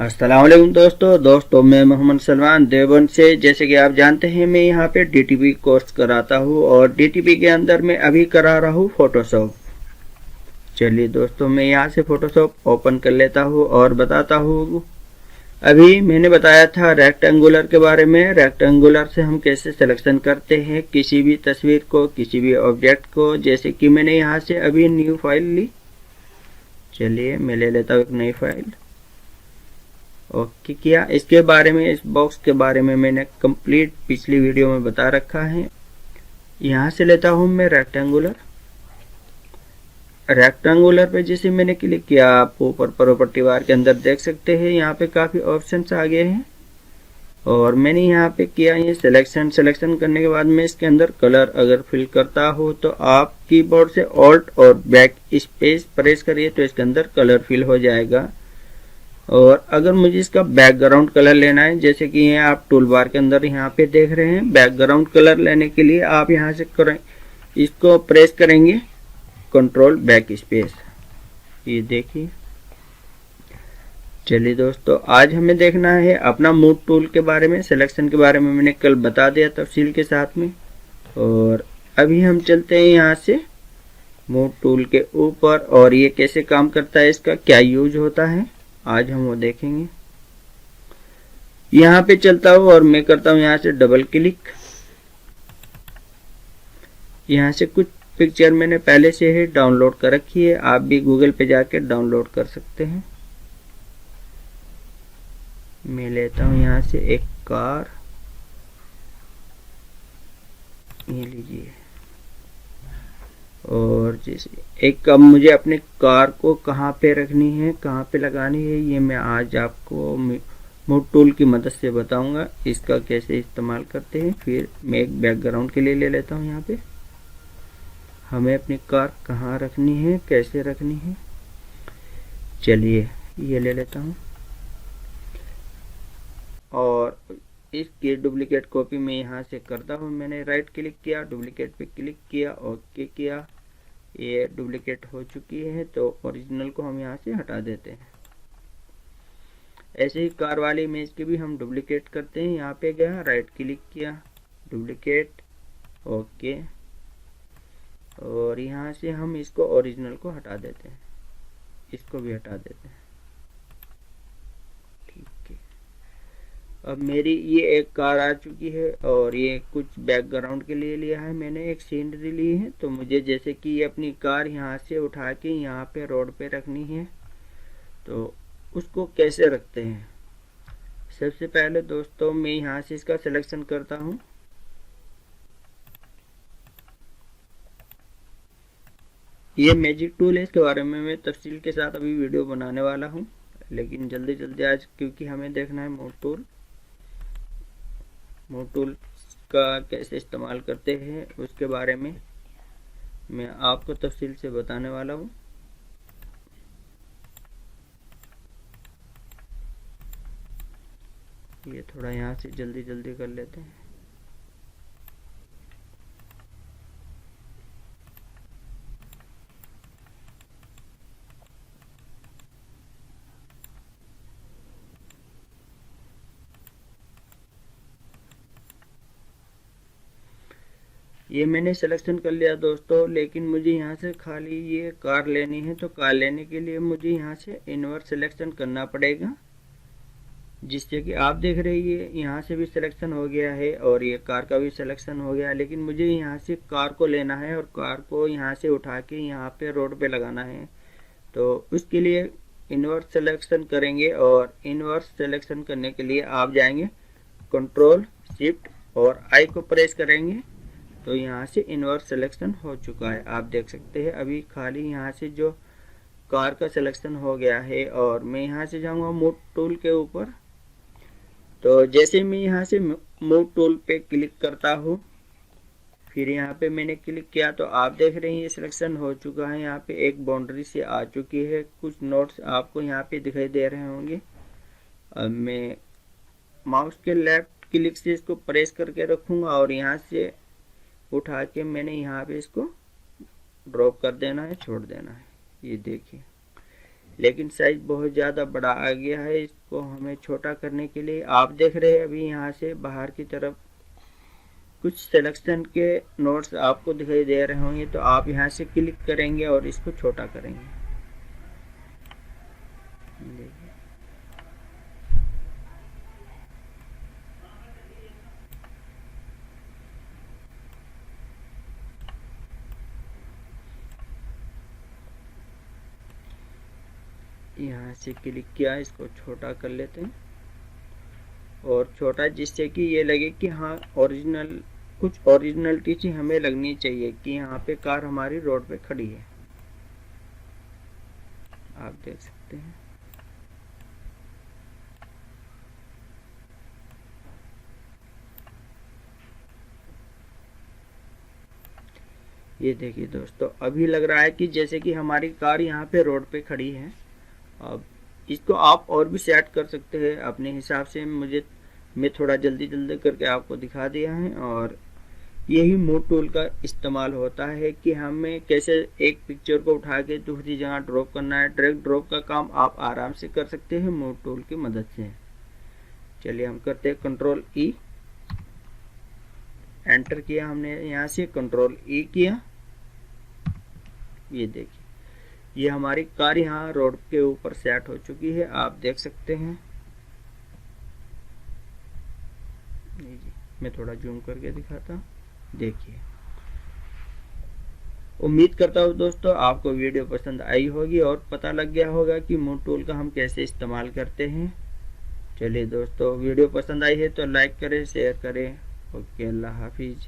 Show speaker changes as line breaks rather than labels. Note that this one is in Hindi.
अस्सलाम वालेकुम दोस्तों मैं मोहम्मद सलमान देवबंद से। जैसे कि आप जानते हैं मैं यहाँ पे डीटीपी कोर्स कराता हूँ और डीटीपी के अंदर मैं अभी करा रहा हूँ फोटोशॉप। चलिए दोस्तों मैं यहाँ से फोटोशॉप ओपन कर लेता हूँ और बताता हूँ। अभी मैंने बताया था रेक्टेंगुलर के बारे में। रेक्टेंगुलर से हम कैसे सिलेक्शन करते हैं किसी भी तस्वीर को, किसी भी ऑब्जेक्ट को। जैसे कि मैंने यहाँ से अभी न्यू फाइल ली। चलिए मैं ले लेता हूँ एक नई फाइल। ओके किया। इसके बारे में, इस बॉक्स के बारे में मैंने कंप्लीट पिछली वीडियो में बता रखा है। यहाँ से लेता हूँ मैं रेक्टेंगुलर। रेक्टेंगुलर पे जैसे मैंने क्लिक किया, आप ऊपर प्रॉपर्टी बार के अंदर देख सकते हैं यहाँ पे काफ़ी ऑप्शंस आ गए हैं और मैंने यहाँ पे किया ये सिलेक्शन करने के बाद में इसके अंदर कलर अगर फिल करता हो तो आप कीबोर्ड से ऑल्ट और बैक स्पेस प्रेस करिए तो इसके अंदर कलर फिल हो जाएगा। और अगर मुझे इसका बैकग्राउंड कलर लेना है, जैसे कि ये आप टूल बार के अंदर यहाँ पे देख रहे हैं, बैकग्राउंड कलर लेने के लिए आप यहाँ से इसको प्रेस करेंगे कंट्रोल बैक स्पेस। ये देखिए। चलिए दोस्तों आज हमें देखना है अपना मूव टूल के बारे में। सिलेक्शन के बारे में मैंने कल बता दिया तफसील के साथ में। और अभी हम चलते हैं यहाँ से मूव टूल के ऊपर और ये कैसे काम करता है, इसका क्या यूज होता है, आज हम वो देखेंगे। यहाँ पे चलता हूँ और मैं करता हूँ यहाँ से डबल क्लिक। यहाँ से कुछ पिक्चर मैंने पहले से ही डाउनलोड कर रखी है, आप भी गूगल पे जाके डाउनलोड कर सकते हैं। मैं लेता हूँ यहाँ से एक कार, ये लीजिए। और जैसे एक अब मुझे अपने कार को कहाँ पे रखनी है, कहाँ पे लगानी है, ये मैं आज आपको मूव टूल की मदद से बताऊंगा इसका कैसे इस्तेमाल करते हैं। फिर मैं एक बैकग्राउंड के लिए ले लेता हूँ। यहाँ पे हमें अपनी कार कहाँ रखनी है, कैसे रखनी है, चलिए ये ले लेता हूँ। और इसकी डुप्लीकेट कॉपी मैं यहाँ से करता हूँ। मैंने राइट क्लिक किया, डुप्लीकेट पे क्लिक किया, ओके किया। ये डुप्लीकेट हो चुकी है तो ओरिजिनल को हम यहाँ से हटा देते हैं। ऐसे ही कार वाली इमेज की भी हम डुप्लीकेट करते हैं। यहाँ पे गया, राइट क्लिक किया, डुप्लीकेट, ओके। और यहाँ से हम इसको ओरिजिनल को हटा देते हैं, इसको भी हटा देते हैं। ठीक है। अब मेरी ये एक कार आ चुकी है और ये कुछ बैकग्राउंड के लिए लिया है मैंने, एक सीनरी ली है। तो मुझे जैसे कि ये अपनी कार यहाँ से उठा के यहाँ पे रोड पे रखनी है, तो उसको कैसे रखते हैं। सबसे पहले दोस्तों मैं यहाँ से इसका सिलेक्शन करता हूँ। ये मैजिक टूल है, इसके बारे में मैं तफसील के साथ अभी वीडियो बनाने वाला हूँ, लेकिन जल्दी जल्दी आज क्योंकि हमें देखना है मूव टूल। मूव टूल का कैसे इस्तेमाल करते हैं उसके बारे में मैं आपको तफसील से बताने वाला हूँ। ये थोड़ा यहाँ से जल्दी जल्दी कर लेते हैं। ये मैंने सिलेक्शन कर लिया दोस्तों, लेकिन मुझे यहाँ से खाली ये कार लेनी है। तो कार लेने के लिए मुझे यहाँ से इनवर्ट सिलेक्शन करना पड़ेगा, जिससे कि आप देख रहे हैं यहाँ से भी सिलेक्शन हो गया है और ये कार का भी सिलेक्शन हो गया। लेकिन मुझे यहाँ से कार को लेना है और कार को यहाँ से उठा के यहाँ पे रोड पे लगाना है। तो उसके लिए इनवर्ट सिलेक्शन करेंगे और इनवर्ट सिलेक्शन करने के लिए आप जाएंगे कंट्रोल शिफ्ट और आई को प्रेस करेंगे तो यहाँ से इनवर्ट सिलेक्शन हो चुका है। आप देख सकते हैं अभी खाली यहाँ से जो कार का सिलेक्शन हो गया है। और मैं यहाँ से जाऊँगा मूव टूल के ऊपर। तो जैसे मैं यहाँ से मूव टूल पे क्लिक करता हूँ, फिर यहाँ पे मैंने क्लिक किया तो आप देख रहे हैं ये सिलेक्शन हो चुका है। यहाँ पे एक बाउंड्री से आ चुकी है, कुछ नोट्स आपको यहाँ पे दिखाई दे रहे होंगे। अब मैं माउस के लेफ्ट क्लिक से इसको प्रेस करके रखूँगा और यहाँ से उठा के मैंने यहाँ पे इसको ड्रॉप कर देना है, छोड़ देना है। ये देखिए लेकिन साइज बहुत ज़्यादा बड़ा आ गया है। इसको हमें छोटा करने के लिए आप देख रहे हैं अभी यहाँ से बाहर की तरफ कुछ सिलेक्शन के नोट्स आपको दिखाई दे रहे होंगे, तो आप यहाँ से क्लिक करेंगे और इसको छोटा करेंगे। देखिए यहाँ से क्लिक किया, इसको छोटा कर लेते हैं और छोटा, जिससे कि ये लगे कि हाँ ओरिजिनल, कुछ ओरिजिनलिटी सी हमें लगनी चाहिए कि यहाँ पे कार हमारी रोड पे खड़ी है। आप देख सकते हैं। ये देखिए दोस्तों, अभी लग रहा है कि जैसे कि हमारी कार यहाँ पे रोड पे खड़ी है। अब इसको आप और भी सेट कर सकते हैं अपने हिसाब से। मैं थोड़ा जल्दी जल्दी करके आपको दिखा दिया है। और यही मूव टूल का इस्तेमाल होता है कि हमें कैसे एक पिक्चर को उठा के दूसरी जगह ड्रॉप करना है। ड्रैग ड्रॉप का काम आप आराम से कर सकते हैं मूव टूल की मदद से। चलिए हम करते हैं कंट्रोल ई, एंटर किया हमने, यहाँ से कंट्रोल ई किया। ये देखिए, ये हमारी कार यहाँ रोड के ऊपर सेट हो चुकी है, आप देख सकते हैं। मैं थोड़ा जूम करके दिखाता हूँ। देखिए, उम्मीद करता हूँ दोस्तों आपको वीडियो पसंद आई होगी और पता लग गया होगा कि मूव टूल का हम कैसे इस्तेमाल करते हैं। चलिए दोस्तों, वीडियो पसंद आई है तो लाइक करें, शेयर करें। ओके, अल्लाह हाफिज।